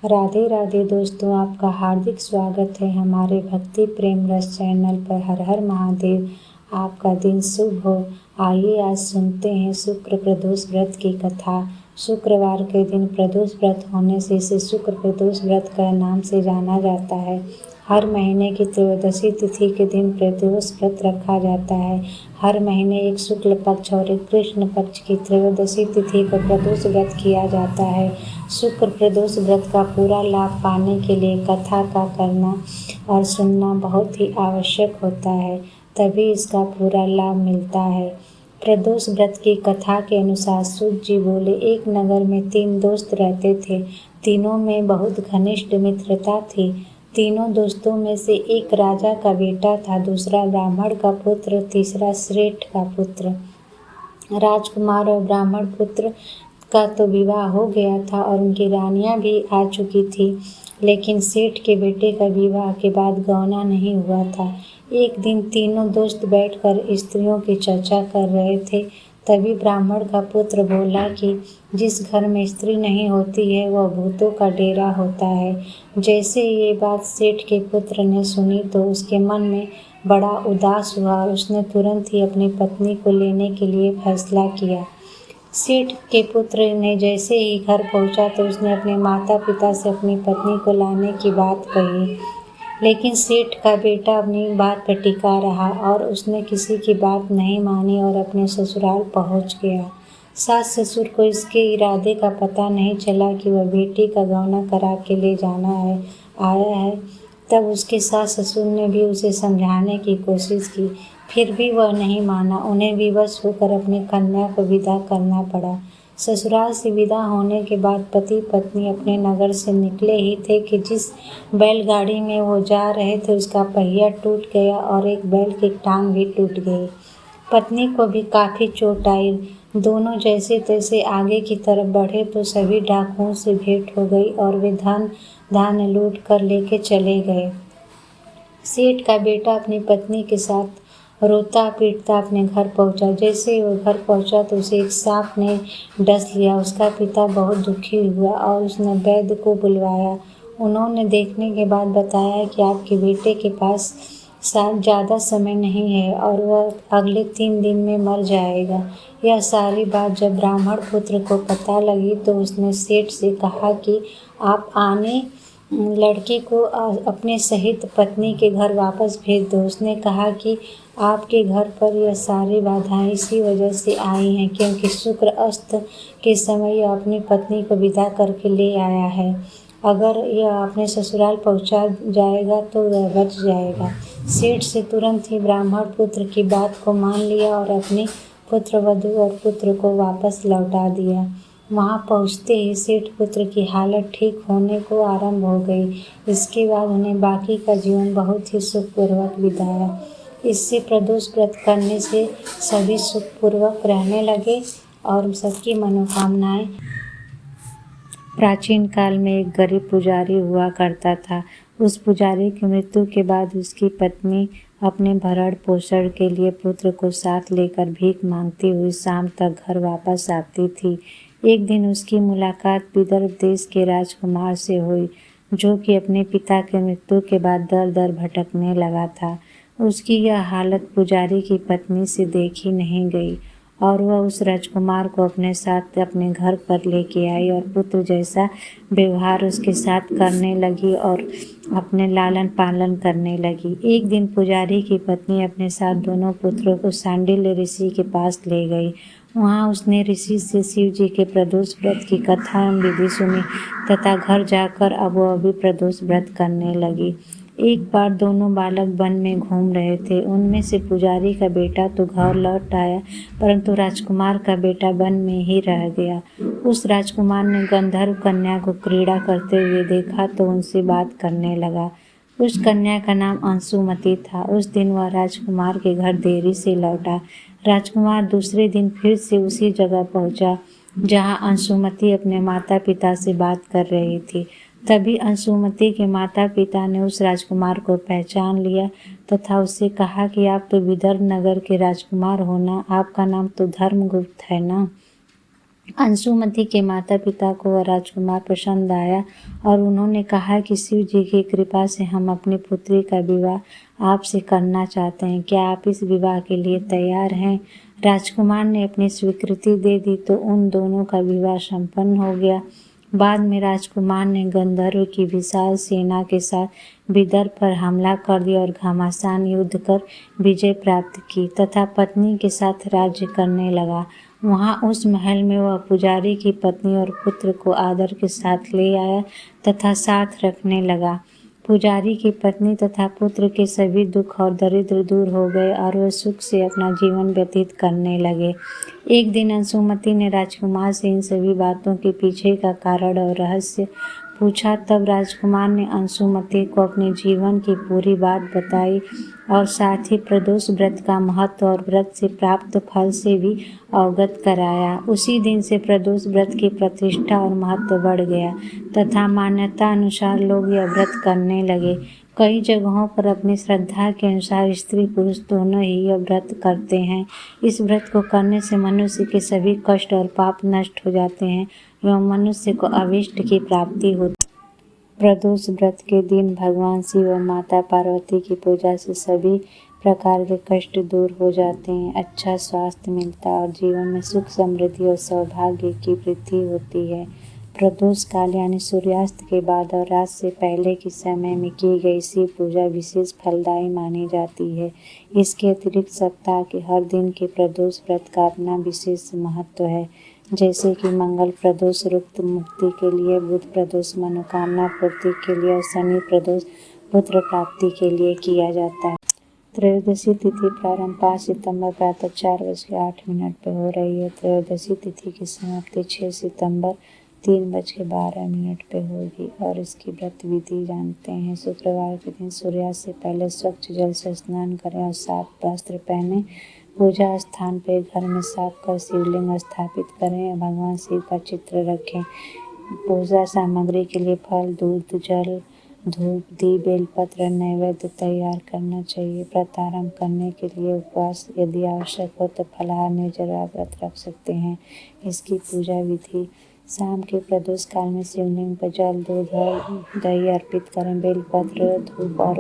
राधे राधे दोस्तों, आपका हार्दिक स्वागत है हमारे भक्ति प्रेम रस चैनल पर। हर हर महादेव। आपका दिन शुभ हो। आइए आज सुनते हैं शुक्र प्रदोष व्रत की कथा। शुक्रवार के दिन प्रदोष व्रत होने से इसे शुक्र प्रदोष व्रत का नाम से जाना जाता है। हर महीने की त्रयोदशी तिथि के दिन प्रदोष व्रत रखा जाता है। हर महीने एक शुक्ल पक्ष और एक कृष्ण पक्ष की त्रयोदशी तिथि को प्रदोष व्रत किया जाता है। शुक्र प्रदोष व्रत का पूरा लाभ पाने के लिए कथा का करना और सुनना बहुत ही आवश्यक होता है, तभी इसका पूरा लाभ मिलता है। प्रदोष व्रत की कथा के अनुसार सूत जी बोले, एक नगर में 3 दोस्त रहते थे। तीनों में बहुत घनिष्ठ मित्रता थी। तीनों दोस्तों में से एक राजा का बेटा था, दूसरा ब्राह्मण का पुत्र, तीसरा श्रेष्ठ का पुत्र। राजकुमार और ब्राह्मण पुत्र का तो विवाह हो गया था और उनकी रानियां भी आ चुकी थी, लेकिन सेठ के बेटे का विवाह के बाद गौना नहीं हुआ था। एक दिन तीनों दोस्त बैठकर स्त्रियों की चर्चा कर रहे थे। तभी ब्राह्मण का पुत्र बोला कि जिस घर में स्त्री नहीं होती है वह भूतों का डेरा होता है। जैसे ये बात सेठ के पुत्र ने सुनी तो उसके मन में बड़ा उदास हुआ और उसने तुरंत ही अपनी पत्नी को लेने के लिए फैसला किया। सेठ के पुत्र ने जैसे ही घर पहुंचा तो उसने अपने माता पिता से अपनी पत्नी को लाने की बात कही, लेकिन सेठ का बेटा अपनी बात पर टिका रहा और उसने किसी की बात नहीं मानी और अपने ससुराल पहुंच गया। सास ससुर को इसके इरादे का पता नहीं चला कि वह बेटी का गौना करा के ले जाना आया है। तब उसके सास ससुर ने भी उसे समझाने की कोशिश की, फिर भी वह नहीं माना। उन्हें विवश होकर अपनी कन्या को विदा करना पड़ा। ससुराल से विदा होने के बाद पति पत्नी अपने नगर से निकले ही थे कि जिस बैलगाड़ी में वो जा रहे थे उसका पहिया टूट गया और एक बैल की टांग भी टूट गई। पत्नी को भी काफ़ी चोट आई। दोनों जैसे तैसे आगे की तरफ बढ़े तो सभी डाकुओं से भेंट हो गई और वे धान लूट कर लेके चले गए। सेठ का बेटा अपनी पत्नी के साथ रोता पीटता अपने घर पहुंचा। जैसे ही वो घर पहुंचा तो उसे एक सांप ने डस लिया। उसका पिता बहुत दुखी हुआ और उसने वैद्य को बुलवाया। उन्होंने देखने के बाद बताया कि आपके बेटे के पास ज़्यादा समय नहीं है और वह अगले 3 दिन में मर जाएगा। यह सारी बात जब ब्राह्मण पुत्र को पता लगी तो उसने सेठ से कहा कि आप आने लड़के को अपने सहित पत्नी के घर वापस भेज दो। उसने कहा कि आपके घर पर यह सारी बाधाएं इसी वजह से आई हैं क्योंकि शुक्र अस्त के समय यह अपनी पत्नी को विदा करके ले आया है। अगर यह अपने ससुराल पहुंचा जाएगा तो वह बच जाएगा। सेठ से तुरंत ही ब्राह्मण पुत्र की बात को मान लिया और अपने पुत्र वधू और पुत्र को वापस लौटा दिया। वहां पहुंचते ही सेठ पुत्र की हालत ठीक होने को आरंभ हो गई। इसके बाद उन्हें बाकी का जीवन बहुत ही सुखपूर्वक बिताया। इससे प्रदोष व्रत करने से सभी सुखपूर्वक रहने लगे और सबकी मनोकामनाएं। प्राचीन काल में एक गरीब पुजारी हुआ करता था। उस पुजारी की मृत्यु के बाद उसकी पत्नी अपने भरण पोषण के लिए पुत्र को साथ लेकर भीख मांगती हुई शाम तक घर वापस आती थी। एक दिन उसकी मुलाकात विदर्भ देश के राजकुमार से हुई, जो कि अपने पिता की मृत्यु के बाद दर दर भटकने लगा था। उसकी यह हालत पुजारी की पत्नी से देखी नहीं गई और वह उस राजकुमार को अपने साथ अपने घर पर लेके आई और पुत्र जैसा व्यवहार उसके साथ करने लगी और अपने लालन पालन करने लगी। एक दिन पुजारी की पत्नी अपने साथ दोनों पुत्रों को सांडिल्य ऋषि के पास ले गई। वहाँ उसने ऋषि से शिव जी के प्रदोष व्रत की कथा एवं विधि सुनी तथा घर जाकर अब वह भी प्रदोष व्रत करने लगी। एक बार दोनों बालक वन में घूम रहे थे। उनमें से पुजारी का बेटा तो घर लौट आया, परंतु राजकुमार का बेटा वन में ही रह गया। उस राजकुमार ने गंधर्व कन्या को क्रीड़ा करते हुए देखा तो उनसे बात करने लगा। उस कन्या का नाम अंशुमती था। उस दिन वह राजकुमार के घर देरी से लौटा। राजकुमार दूसरे दिन फिर से उसी जगह पहुंचा जहां अंशुमती अपने माता पिता से बात कर रही थी। तभी अंशुमती के माता पिता ने उस राजकुमार को पहचान लिया तथा उससे कहा कि आप तो विदर्भ नगर के राजकुमार हो ना, आपका नाम तो धर्मगुप्त है ना। अंशुमती के माता पिता को वह राजकुमार पसंद आया और उन्होंने कहा कि शिव जी की कृपा से हम अपनी पुत्री का विवाह आपसे करना चाहते हैं, क्या आप इस विवाह के लिए तैयार हैं? राजकुमार ने अपनी स्वीकृति दे दी तो उन दोनों का विवाह संपन्न हो गया। बाद में राजकुमार ने गंधर्व की विशाल सेना के साथ विदर्भ पर हमला कर दिया और घमासान युद्ध कर विजय प्राप्त की तथा पत्नी के साथ राज्य करने लगा। वहाँ उस महल में वह पुजारी की पत्नी और पुत्र को आदर के साथ ले आया तथा साथ रखने लगा। पुजारी की पत्नी तथा पुत्र के सभी दुख और दरिद्र दूर हो गए और वे सुख से अपना जीवन व्यतीत करने लगे। एक दिन अंशुमती ने राजकुमार से इन सभी बातों के पीछे का कारण और रहस्य पूछा। तब राजकुमार ने अंशुमती को अपने जीवन की पूरी बात बताई और साथ ही प्रदोष व्रत का महत्व और व्रत से प्राप्त फल से भी अवगत कराया। उसी दिन से प्रदोष व्रत की प्रतिष्ठा और महत्व बढ़ गया तथा मान्यता अनुसार लोग यह व्रत करने लगे। कई जगहों पर अपनी श्रद्धा के अनुसार स्त्री पुरुष दोनों ही यह व्रत करते हैं। इस व्रत को करने से मनुष्य के सभी कष्ट और पाप नष्ट हो जाते हैं एवं मनुष्य को अभीष्ट की प्राप्ति होती है। प्रदोष व्रत के दिन भगवान शिव और माता पार्वती की पूजा से सभी प्रकार के कष्ट दूर हो जाते हैं, अच्छा स्वास्थ्य मिलता है और जीवन में सुख समृद्धि और सौभाग्य की वृद्धि होती है। प्रदोष काल यानी सूर्यास्त के बाद और रात से पहले के समय में की गई शिव पूजा विशेष फलदायी मानी जाती है। इसके अतिरिक्त सप्ताह के हर दिन के प्रदोष व्रत का अपना विशेष महत्व है, जैसे कि मंगल प्रदोष रुक्त मुक्ति के लिए, बुध प्रदोष मनोकामना पूर्ति के लिए और शनि प्रदोष पुत्र प्राप्ति के लिए किया जाता है। त्रयोदशी तिथि प्रारंभ 5 सितंबर प्रातः 4:08 पर हो रही है। त्रयोदशी तिथि की समाप्ति 6 सितंबर 3:12 पे होगी और इसकी व्रत विधि जानते हैं। शुक्रवार के दिन सूर्यास्त से पहले स्वच्छ जल से स्नान करें और साफ वस्त्र पहने। पूजा स्थान पर घर में साफ कर शिवलिंग स्थापित करें और भगवान शिव का चित्र रखें। पूजा सामग्री के लिए फल, दूध, जल, धूप, दीप, बेलपत्र, नैवेद्य तैयार करना चाहिए। व्रत आरंभ करने के लिए उपवास यदि आवश्यक हो तो फलाहार निर्जला व्रत रख सकते हैं। इसकी पूजा विधि: शाम के प्रदोष काल में शिवलिंग पर जल, दूध और दही अर्पित करें। बेलपत्र, धूप और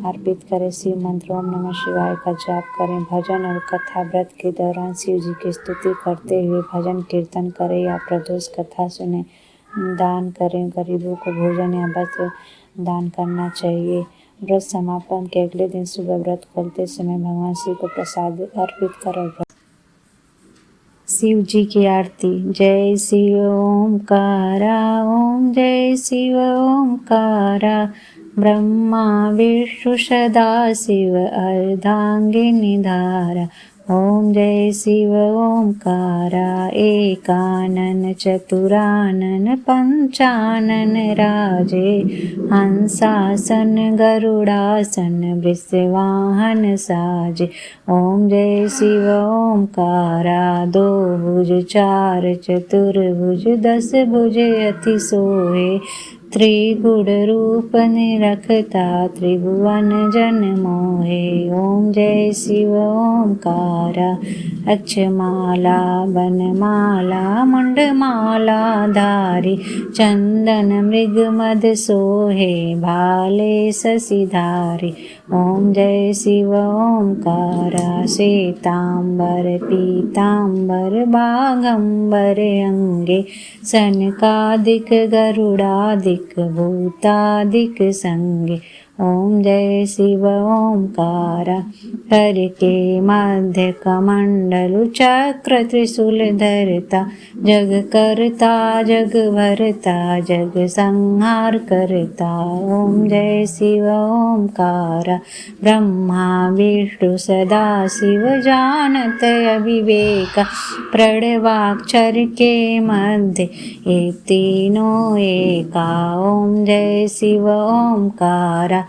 अर्पित करें। शिव मंत्र ओम नमः शिवाय का जाप करें। भजन और कथा: व्रत के दौरान शिव जी की स्तुति करते हुए भजन कीर्तन करें या प्रदोष कथा सुने। दान करें, गरीबों को भोजन या वस्त्र दान करना चाहिए। व्रत समापन के अगले दिन सुबह व्रत खोलते समय भगवान शिव को प्रसाद अर्पित कर शिव जी की आरती। जय शिव ओंकारा, ओम जय शिव ओंकारा, ब्रह्मा विष्णु सदा शिव अर्धांगिनी धारा। ओम जय शिव ओंकारा, एकानन चतुरानन पंचानन राजे, हंसासन गरुड़ासन वृषवाहन साजे। ओम जय शिव ओंकारा, दो भुज चार चतुर्भुज, 10 भुज अति सोहे, त्रिगुण रूप निरखता त्रिभुवन जन मोहे। ओम जय शिव ओंकारा, अक्षमाला वनमाला मुंडमाला धारी, चंदन मृग मद सोहे, भाले शशिधारी। ओम जय शिव ओंकारा, श्वेतांबर पीतांबर बाघंबर अंगे, सनकादिक गरुड़ादिक भूतादिक संगे। ओम जय शिव ओंकारा, कर के मध्य कमंडलु चक्र त्रिशूल धरता, जग करता जग भरता जग संहार करता। ओम जय शिव ओंकारा, ब्रह्मा विष्णु सदा शिव जानत अविवेका, प्रणवाक्षर के मध्य ये तीनों एका। ओम जय शिव ओंकारा,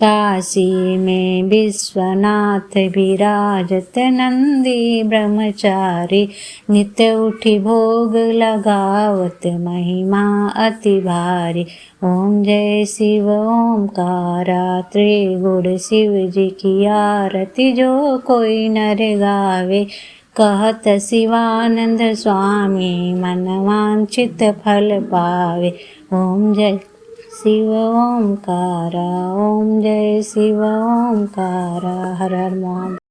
काशी में विश्वनाथ विराजत नंदी ब्रह्मचारी, नित्य उठी भोग लगावत महिमा अति भारी। ओम जय शिव ओंकारा, त्रिगुण शिव जी की आरती जो कोई नर गावे, कहत शिवानंद स्वामी मन वांछित फल पावे। ओम जय शिव ओमकारा, ओम जय शिव ओमकारा। हर हर महादेव।